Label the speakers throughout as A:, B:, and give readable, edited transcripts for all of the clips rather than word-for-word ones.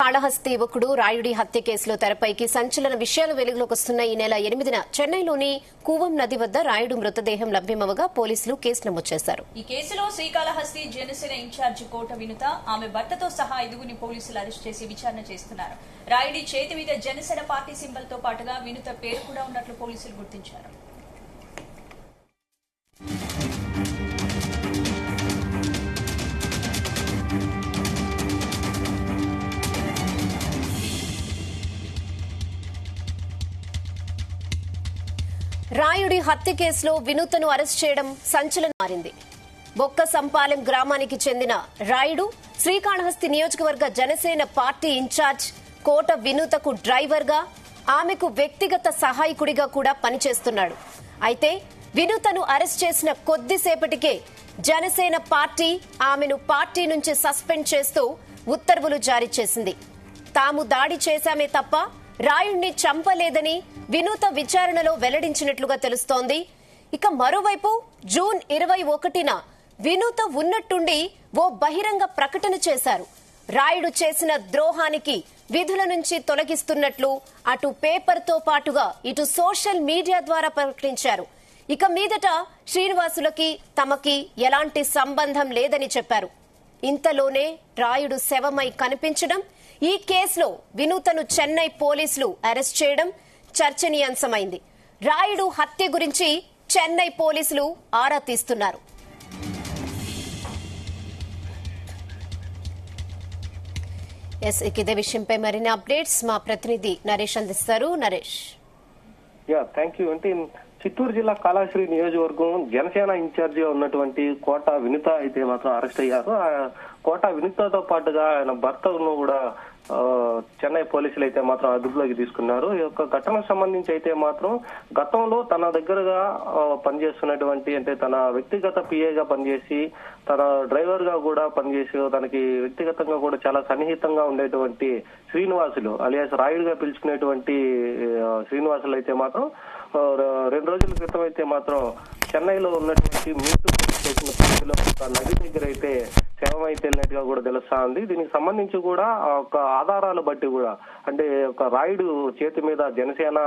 A: శ్రీకాళహస్తి యువకుడు రాయుడి హత్య కేసులో తెరపైకి సంచలన విషయాలు వెలుగులోకి వస్తున్న ఈ నెల 8న చెన్నైలోని కూవం నది వద్ద రాయుడు మృతదేహం లభ్యమవగా పోలీసులు కేసు నమోదు చేశారు.
B: ఈ కేసులో శ్రీకాళహస్తి జనసేన ఇన్ఛార్జి కోట వినుత ఆమె భర్తతో సహా 5గురిని పోలీసులు అరెస్ట్ చేసి విచారణ చేస్తున్నారు. రాయుడి చేతి మీద జనసేన పార్టీ సింబల్ తో పాటుగా వినుత పేరు కూడా ఉన్నట్లు పోలీసులు గుర్తించారు.
A: రాయుడి హత్య కేసులో వినూతను అరెస్ట్ చేయడం సంచలనం మారింది. బొక్కసంపాలెం గ్రామానికి చెందిన రాయుడు శ్రీకాళహస్తి నియోజకవర్గ జనసేన పార్టీ ఇన్ఛార్జ్ కోట వినూతకు డ్రైవర్గా, ఆమెకు వ్యక్తిగత సహాయకుడిగా కూడా పనిచేస్తున్నాడు. అయితే వినూతను అరెస్ట్ చేసిన కొద్దిసేపటికే జనసేన పార్టీ ఆమెను పార్టీ నుంచి సస్పెండ్ చేస్తూ ఉత్తర్వులు జారీ చేసింది. తాము దాడి చేశామే తప్ప రాయుడిని చంపలేదని వినూత విచారణలో వెల్లడించినట్లుగా తెలుస్తోంది. ఇక మరోవైపు జూన్ 21న వినూత ఉన్నట్టుండి ఓ బహిరంగ ప్రకటన చేశారు. రాయుడు చేసిన ద్రోహానికి విధుల నుంచి తొలగిస్తున్నట్లు అటు పేపర్తో పాటుగా ఇటు సోషల్ మీడియా ద్వారా ప్రకటించారు. ఇక మీదట శ్రీనివాసులకి తమకి ఎలాంటి సంబంధం లేదని చెప్పారు. ఇంతలోనే రాయుడు శవమై కనిపించడం, ఈ కేసులో వినూతను చెన్నై పోలీసులు అరెస్ట్ చేయడం చర్చనీయాంశమైంది. రాయుడు హత్య గురించి చెన్నై పోలీసులు ఆరా తీస్తున్నారు. ఇదే విషయంపై మరిన్ని అప్డేట్స్ మా ప్రతినిధి నరేష్ అందిస్తారు. నరేష్.
C: Thank you. అంటే చిత్తూరు జిల్లా కాళహస్తి నియోజకవర్గం జనసేన ఇన్ఛార్జిగా ఉన్నటువంటి కోట వినుత అయితే మాత్రం అరెస్ట్ అయ్యారు. కోట వినుతతో పాటుగా ఆయన భర్తను కూడా చెన్నై పోలీసులు అయితే మాత్రం అదుపులోకి తీసుకున్నారు. ఈ యొక్క ఘటనకు సంబంధించి అయితే మాత్రం గతంలో తన దగ్గరగా పనిచేస్తున్నటువంటి, అంటే తన వ్యక్తిగత పిఏగా పనిచేసి తన డ్రైవర్ గా కూడా పనిచేసి తనకి వ్యక్తిగతంగా కూడా చాలా సన్నిహితంగా ఉండేటువంటి శ్రీనివాసులు అలియాస్ రాయుడుగా పిలుచుకునేటువంటి శ్రీనివాసులు అయితే మాత్రం 2 రోజుల క్రితం అయితే మాత్రం చెన్నైలో ఉన్నటువంటి మీటూ స్టేషన్ పరిధిలో ఒక నది దగ్గర అయితే శవం అయితే వెళ్ళినట్టుగా కూడా తెలుస్తా ఉంది. దీనికి సంబంధించి కూడా ఒక ఆధారాలు బట్టి కూడా, అంటే ఒక రాయుడు చేతి మీద జనసేన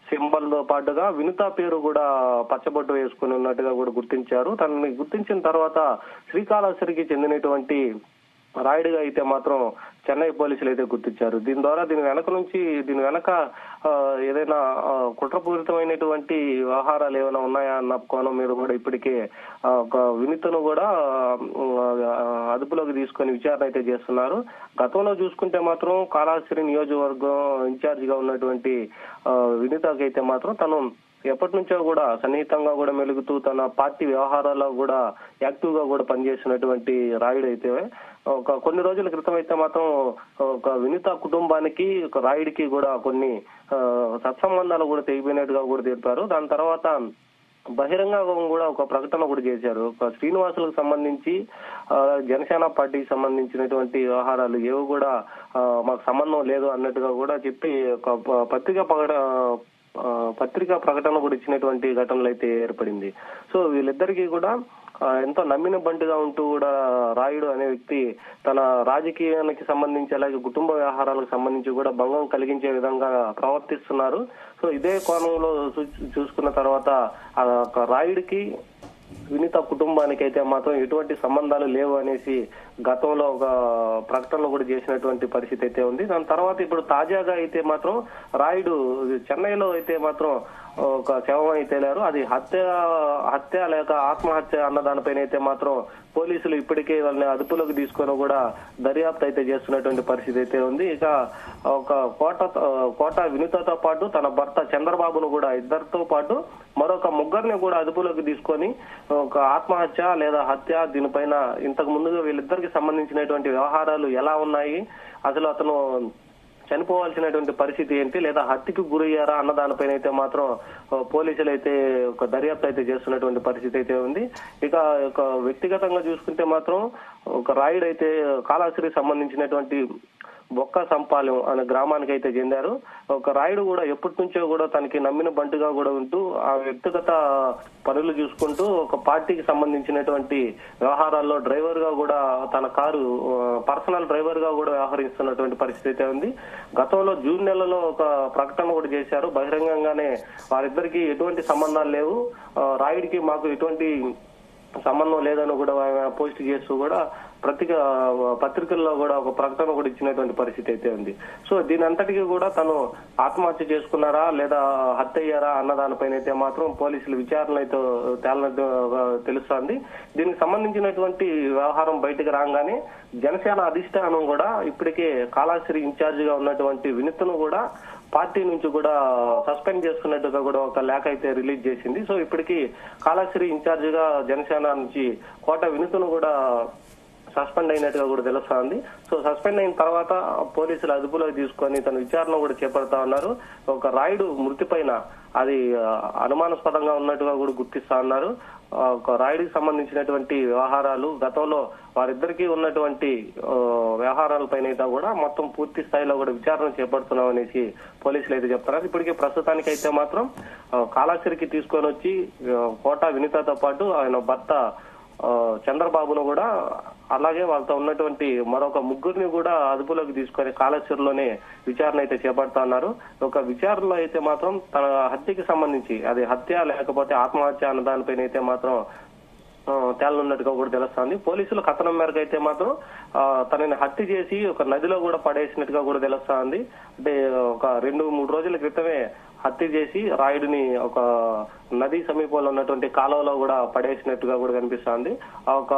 C: సింబల్ తో పాటుగా వినుత పేరు కూడా పచ్చబొట్టు వేసుకుని ఉన్నట్టుగా కూడా గుర్తించారు. తనని గుర్తించిన తర్వాత శ్రీకాళహస్తికి చెందినటువంటి రాయుడుగా అయితే మాత్రం చెన్నై పోలీసులు అయితే గుర్తించారు. దీని ద్వారా దీని వెనక ఏదైనా కుట్రపూరితమైనటువంటి వ్యవహారాలు ఏమైనా ఉన్నాయా అన్న కోణం మీద కూడా ఇప్పటికే ఒక వినూతను కూడా అదుపులోకి తీసుకొని విచారణ అయితే చేస్తున్నారు. గతంలో చూసుకుంటే మాత్రం కాళహస్తి నియోజకవర్గం ఇన్ఛార్జిగా ఉన్నటువంటి వినూతకి అయితే మాత్రం తను ఎప్పటి నుంచో కూడా సన్నిహితంగా కూడా మెలుగుతూ తన పార్టీ వ్యవహారాల్లో కూడా యాక్టివ్ గా కూడా పనిచేసినటువంటి రాయుడు అయితే కొన్ని రోజుల క్రితం అయితే మాత్రం ఒక వినూత కుటుంబానికి ఒక రాయుడికి కూడా కొన్ని సత్సంబంధాలు కూడా తెగిపోయినట్టుగా కూడా తెలిపారు. దాని తర్వాత బహిరంగంగా కూడా ఒక ప్రకటన కూడా చేశారు. ఒక శ్రీనివాసులకు సంబంధించి జనసేన పార్టీకి సంబంధించినటువంటి వ్యవహారాలు ఏవి కూడా మాకు సంబంధం లేదు అన్నట్టుగా కూడా చెప్పి ఒక పత్రికా ప్రకటన కూడా ఇచ్చినటువంటి ఘటనలు అయితే ఏర్పడింది. సో వీళ్ళిద్దరికీ కూడా ఎంతో నమ్మిన బంటిగా ఉంటూ కూడా రాయుడు అనే వ్యక్తి తన రాజకీయానికి సంబంధించి అలాగే కుటుంబ వ్యవహారాలకు సంబంధించి కూడా భంగం కలిగించే విధంగా ప్రవర్తిస్తున్నారు. సో ఇదే కోణంలో చూసుకున్న తర్వాత రాయుడికి వినూత కుటుంబానికి అయితే మాత్రం ఎటువంటి సంబంధాలు లేవు అనేసి గతంలో ఒక ప్రకటనలో కూడా చేసినటువంటి పరిస్థితి అయితే ఉంది. దాని తర్వాత ఇప్పుడు తాజాగా అయితే మాత్రం రాయుడు చెన్నైలో అయితే మాత్రం ఒక శవం అయితే లేరు. అది హత్య లేక ఆత్మహత్య అన్న దానిపైన అయితే మాత్రం పోలీసులు ఇప్పటికే వాళ్ళని అదుపులోకి తీసుకొని కూడా దర్యాప్తు అయితే చేస్తున్నటువంటి పరిస్థితి అయితే ఉంది. ఇక ఒక కోట వినూతతో పాటు తన భర్త చంద్రబాబును కూడా ఇద్దరితో పాటు మరొక ముగ్గురిని కూడా అదుపులోకి తీసుకొని ఒక ఆత్మహత్య లేదా హత్య దీనిపైన ఇంతకు ముందుగా వీళ్ళిద్దరికి సంబంధించినటువంటి వ్యవహారాలు ఎలా ఉన్నాయి, అసలు అతను చనిపోవాల్సినటువంటి పరిస్థితి ఏంటి లేదా హత్యకు గురయ్యారా అన్న దానిపైన అయితే మాత్రం పోలీసులు అయితే ఒక దర్యాప్తు అయితే చేస్తున్నటువంటి పరిస్థితి అయితే ఉంది. ఇక వ్యక్తిగతంగా చూసుకుంటే మాత్రం ఒక రాయుడు అయితే కాళహస్తికి సంబంధించినటువంటి బొక్క సంపాలెం అనే గ్రామానికి అయితే చెందారు. ఒక రాయుడు కూడా ఎప్పటి నుంచో కూడా తనకి నమ్మిన బంటుగా కూడా ఉంటూ ఆ వ్యక్తిగత పనులు చూసుకుంటూ ఒక పార్టీకి సంబంధించినటువంటి వ్యవహారాల్లో డ్రైవర్ గా కూడా తన కారు పర్సనల్ డ్రైవర్ గా కూడా వ్యవహరిస్తున్నటువంటి పరిస్థితి అయితే ఉంది. గతంలో జూన్ నెలలో ఒక ప్రకటన కూడా చేశారు. బహిరంగంగానే వారిద్దరికి ఎటువంటి సంబంధాలు లేవు, రాయుడికి మాకు ఎటువంటి సంబంధం లేదని కూడా పోస్ట్ చేస్తూ కూడా పత్రికల్లో కూడా ఒక ప్రకటన కూడా ఇచ్చినటువంటి పరిస్థితి అయితే ఉంది. సో దీని అంతటికీ కూడా తను ఆత్మహత్య చేసుకున్నారా లేదా హత్య అయ్యారా అన్న దానిపైన అయితే మాత్రం పోలీసులు విచారణ అయితే తేలినట్టు తెలుస్తోంది. దీనికి సంబంధించినటువంటి వ్యవహారం బయటకు రాగానే జనసేన అధిష్టానం కూడా ఇప్పటికే కాళాశ్రీ ఇన్ఛార్జ్ గా ఉన్నటువంటి వినూత్ను కూడా పార్టీ నుంచి కూడా సస్పెండ్ చేస్తున్నట్టుగా కూడా ఒక లేఖ అయితే రిలీజ్ చేసింది. సో ఇప్పటికీ కాళాశ్రీ ఇన్ఛార్జ్ గా జనసేన నుంచి కోట వినూత్ను కూడా సస్పెండ్ అయినట్టుగా కూడా తెలుస్తోంది. సో సస్పెండ్ అయిన తర్వాత పోలీసులు అదుపులోకి తీసుకొని తన విచారణ కూడా చేపడతా ఉన్నారు. ఒక రాయుడు మృతి పైన అది అనుమానాస్పదంగా ఉన్నట్టుగా కూడా గుర్తిస్తా ఉన్నారు. ఒక రాయుడికి సంబంధించినటువంటి వ్యవహారాలు గతంలో వారిద్దరికీ ఉన్నటువంటి వ్యవహారాలపైన అయితే కూడా మొత్తం పూర్తి స్థాయిలో కూడా విచారణ చేపడుతున్నాం అనేసి పోలీసులు అయితే చెప్తున్నారు. ఇప్పటికే ప్రస్తుతానికి అయితే మాత్రం కాళాశ్రీకి తీసుకొని వచ్చి కోట వినీతతో పాటు ఆయన భర్త చంద్రబాబును కూడా అలాగే వాళ్ళతో ఉన్నటువంటి మరొక ముగ్గురిని కూడా అదుపులోకి తీసుకొని కాళేశ్వరంలోనే విచారణ అయితే చేపడతా ఉన్నారు. ఒక విచారణలో అయితే మాత్రం తన హత్యకి సంబంధించి అది హత్య లేకపోతే ఆత్మహత్య అన్న దానిపైన అయితే మాత్రం తేలనున్నట్టుగా కూడా తెలుస్తోంది. పోలీసుల కథనం మేరకు అయితే మాత్రం తనని హత్య చేసి ఒక నదిలో కూడా పడేసినట్టుగా కూడా తెలుస్తోంది. అంటే ఒక 2-3 రోజుల క్రితమే హత్య చేసి రాయుడిని ఒక నది సమీపంలో ఉన్నటువంటి కాలువలో కూడా పడేసినట్టుగా కూడా కనిపిస్తోంది. ఒక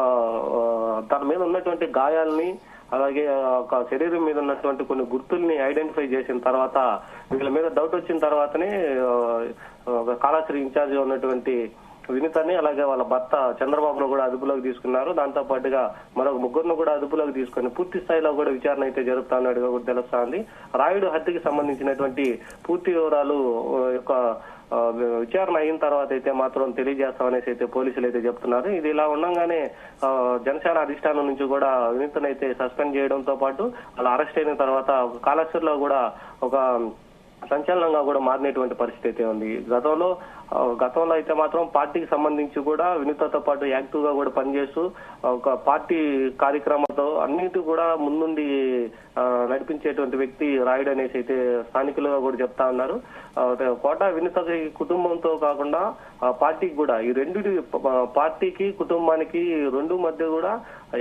C: తన మీద ఉన్నటువంటి గాయాలని అలాగే ఒక శరీరం మీద ఉన్నటువంటి కొన్ని గుర్తుల్ని ఐడెంటిఫై చేసిన తర్వాత వీళ్ళ మీద డౌట్ వచ్చిన తర్వాతనే కాళాశ్రీ ఇన్ఛార్జ్ గా ఉన్నటువంటి వినీతని అలాగే వాళ్ళ భర్త చంద్రబాబును కూడా అదుపులోకి తీసుకున్నారు. దాంతో పాటుగా మరొక ముగ్గురును కూడా అదుపులోకి తీసుకుని పూర్తి స్థాయిలో కూడా విచారణ అయితే జరుపుతున్నట్టుగా కూడా తెలుస్తోంది. రాయుడు హత్యకి సంబంధించినటువంటి పూర్తి వివరాలు యొక్క విచారణ అయిన తర్వాత అయితే మాత్రం తెలియజేస్తామనేసి అయితే పోలీసులు అయితే చెప్తున్నారు. ఇది ఇలా ఉండగానే జనసేన అధిష్టానం నుంచి కూడా వినీతనైతే సస్పెండ్ చేయడంతో పాటు వాళ్ళు అరెస్ట్ అయిన తర్వాత కాళేశ్వరంలో కూడా ఒక సంచలనంగా కూడా మారినటువంటి పరిస్థితి అయితే ఉంది. గతంలో అయితే మాత్రం పార్టీకి సంబంధించి కూడా వినూతతో పాటు యాక్టివ్ గా కూడా పనిచేస్తూ ఒక పార్టీ కార్యక్రమాలతో అన్నిటి కూడా ముందుండి నడిపించేటువంటి వ్యక్తి రాయుడు అనేసి అయితే స్థానికులుగా కూడా చెప్తా ఉన్నారు. కోట వినూత కుటుంబంతో కాకుండా పార్టీకి కూడా ఈ రెండింటి పార్టీకి కుటుంబానికి రెండు మధ్య కూడా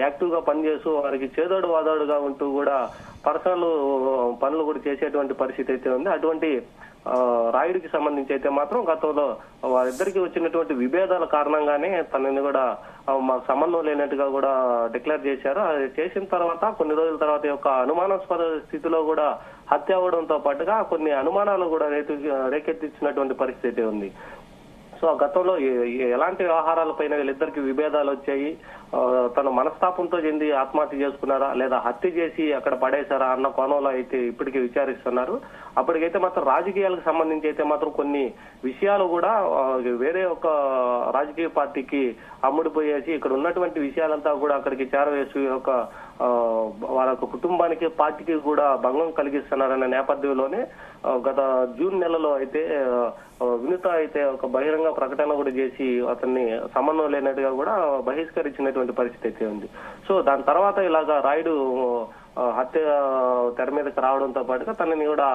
C: యాక్టివ్ గా పనిచేస్తూ వారికి చేదోడు వాదోడుగా ఉంటూ కూడా పర్సనల్ పనులు కూడా చేసేటువంటి పరిస్థితి అయితే ఉంది. అటువంటి రాయుడికి సంబంధించి అయితే మాత్రం గతంలో వారిద్దరికి వచ్చినటువంటి విభేదాల కారణంగానే తనని కూడా మాకు సంబంధం లేనట్టుగా కూడా డిక్లేర్ చేశారు. అది చేసిన తర్వాత కొన్ని రోజుల తర్వాత యొక్క అనుమానాస్పద స్థితిలో కూడా హత్య అవడంతో పాటుగా కొన్ని అనుమానాలు కూడా రేకెత్తించినటువంటి పరిస్థితి ఉంది. సో గతంలో ఎలాంటి వ్యవహారాలపైన వీళ్ళిద్దరికి విభేదాలు వచ్చాయి, తన మనస్తాపంతో చెంది ఆత్మహత్య చేసుకున్నారా లేదా హత్య చేసి అక్కడ పడేశారా అన్న కోణంలో అయితే ఇప్పటికీ విచారిస్తున్నారు. అప్పటికైతే మాత్రం రాజకీయాలకు సంబంధించి అయితే మాత్రం కొన్ని విషయాలు కూడా వేరే ఒక రాజకీయ పార్టీకి అమ్ముడిపోయేసి ఇక్కడ ఉన్నటువంటి విషయాలంతా కూడా అక్కడికి చేరవేసి ఒక వాళ్ళ కుటుంబానికి పార్టీకి కూడా భంగం కలిగిస్తున్నారన్న నేపథ్యంలోనే గత జూన్ నెలలో అయితే వినూత అయితే ఒక బహిరంగ ప్రకటన కూడా చేసి అతన్ని సంబంధం లేనట్టుగా కూడా బహిష్కరించినటువంటి పరిస్థితి అయితే ఉంది. సో దాని తర్వాత ఇలాగా రాయుడు హత్య తెర మీదకి రావడంతో పాటుగా తనని కూడా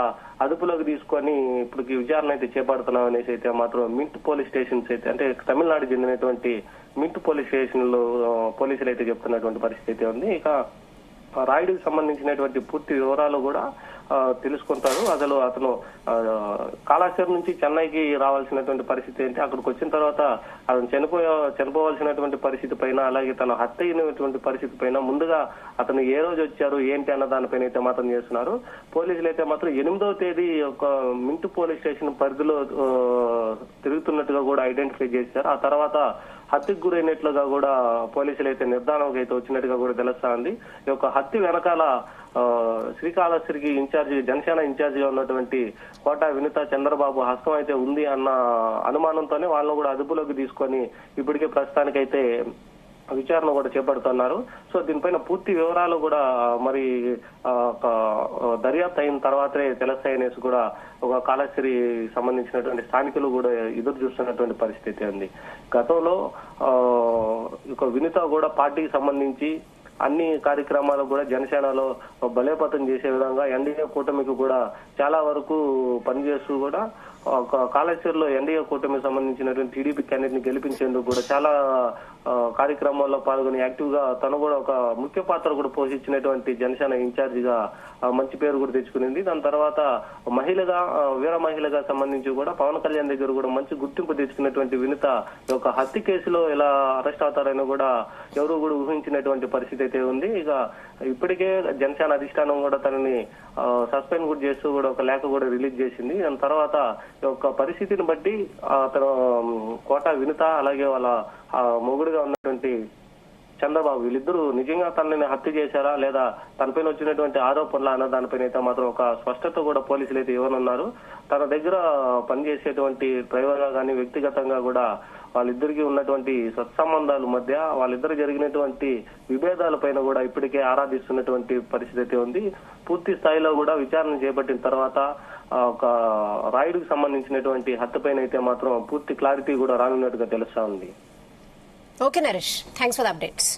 C: అదుపులోకి తీసుకొని ఇప్పటికి విచారణ అయితే చేపడుతున్నాం అనేసి అయితే మాత్రం మింట్ పోలీస్ స్టేషన్స్ అయితే అంటే తమిళనాడు చెందినటువంటి మింట్ పోలీస్ స్టేషన్ లో పోలీసులు అయితే చెప్తున్నటువంటి పరిస్థితి అయితే ఉంది. ఇక రాయుడికి సంబంధించినటువంటి పూర్తి వివరాలు కూడా తెలుసుకుంటారు. అతను కాళేశ్వరం నుంచి చెన్నైకి రావాల్సినటువంటి పరిస్థితి ఏంటి, అక్కడికి వచ్చిన తర్వాత అతను చనిపోవాల్సినటువంటి పరిస్థితి పైన అలాగే తన హత్య అయినటువంటి పరిస్థితి పైన ముందుగా అతను ఏ రోజు వచ్చారు ఏంటి అన్న దానిపైన అయితే మాత్రం చేస్తున్నారు. పోలీసులు అయితే మాత్రం 8వ తేదీ ఒక మింట్ పోలీస్ స్టేషన్ పరిధిలో తిరుగుతున్నట్టుగా కూడా ఐడెంటిఫై చేశారు. ఆ తర్వాత హత్యకు గురైనట్లుగా కూడా పోలీసులు అయితే నిర్ధారణకు అయితే వచ్చినట్టుగా కూడా తెలుస్తా ఉంది. ఈ యొక్క హత్య వెనకాల శ్రీకాళహస్తికి జనసేన ఇన్ఛార్జ్ గా ఉన్నటువంటి కోట వినూత చంద్రబాబు హస్తం అయితే ఉంది అన్న అనుమానంతోనే వాళ్ళను కూడా అదుపులోకి తీసుకొని ఇప్పటికే ప్రస్తుతానికైతే విచారణ కూడా చేపడుతున్నారు. సో దీనిపైన పూర్తి వివరాలు కూడా మరి దర్యాప్తు అయిన తర్వాతే తెలుస్తాయనేసి కూడా ఒక కాళహస్తి సంబంధించినటువంటి స్థానికులు కూడా ఎదురు చూస్తున్నటువంటి పరిస్థితి ఉంది. గతంలో వినిత కూడా పార్టీకి సంబంధించి అన్ని కార్యక్రమాలు కూడా జనసేనలో బలోపేతం చేసే విధంగా ఎన్డీఏ కూటమికి కూడా చాలా వరకు పనిచేస్తూ కూడా కాళేశ్వరంలో ఎన్డీఏ కూటమికి సంబంధించినటువంటి టీడీపీ క్యాండిడేట్ ని గెలిపించేందుకు కూడా చాలా కార్యక్రమాల్లో పాల్గొని యాక్టివ్ గా తను కూడా ఒక ముఖ్య పాత్ర కూడా పోషించినటువంటి జనసేన ఇన్ఛార్జ్ గా మంచి పేరు కూడా తెచ్చుకునింది. దాని తర్వాత మహిళగా వీర మహిళగా సంబంధించి కూడా పవన్ కళ్యాణ్ దగ్గర కూడా మంచి గుర్తింపు తెచ్చుకున్నటువంటి వినిత ఒక హత్య కేసులో ఎలా అరెస్ట్ అవుతారని కూడా ఎవరు కూడా ఊహించినటువంటి పరిస్థితి అయితే ఉంది. ఇక ఇప్పటికే జనసేన అధిష్టానం కూడా తనని సస్పెండ్ కూడా చేస్తూ కూడా ఒక లేఖ కూడా రిలీజ్ చేసింది. దాని తర్వాత ఒక పరిస్థితిని బట్టి అతను కోట వినిత అలాగే వాళ్ళ మొగుడుగా ఉన్నటువంటి చంద్రబాబు వీళ్ళిద్దరూ నిజంగా తనని హత్య చేశారా లేదా తనపైన వచ్చినటువంటి ఆరోపణలు అన్న దానిపైన అయితే మాత్రం ఒక స్పష్టత కూడా పోలీసులు అయితే ఇవ్వనున్నారు. తన దగ్గర పనిచేసేటువంటి డ్రైవర్ గా కానీ వ్యక్తిగతంగా కూడా వాళ్ళిద్దరికి ఉన్నటువంటి సత్సంబంధాల మధ్య వాళ్ళిద్దరు జరిగినటువంటి విభేదాల పైన కూడా ఇప్పటికే ఆరాధిస్తున్నటువంటి పరిస్థితి అయితే ఉంది. పూర్తి స్థాయిలో కూడా విచారణ చేపట్టిన తర్వాత ఒక రాయుడికి సంబంధించినటువంటి హత్య పైన అయితే మాత్రం పూర్తి క్లారిటీ కూడా రానున్నట్టుగా తెలుస్తా ఉంది.
A: Okay Naresh, thanks for the updates.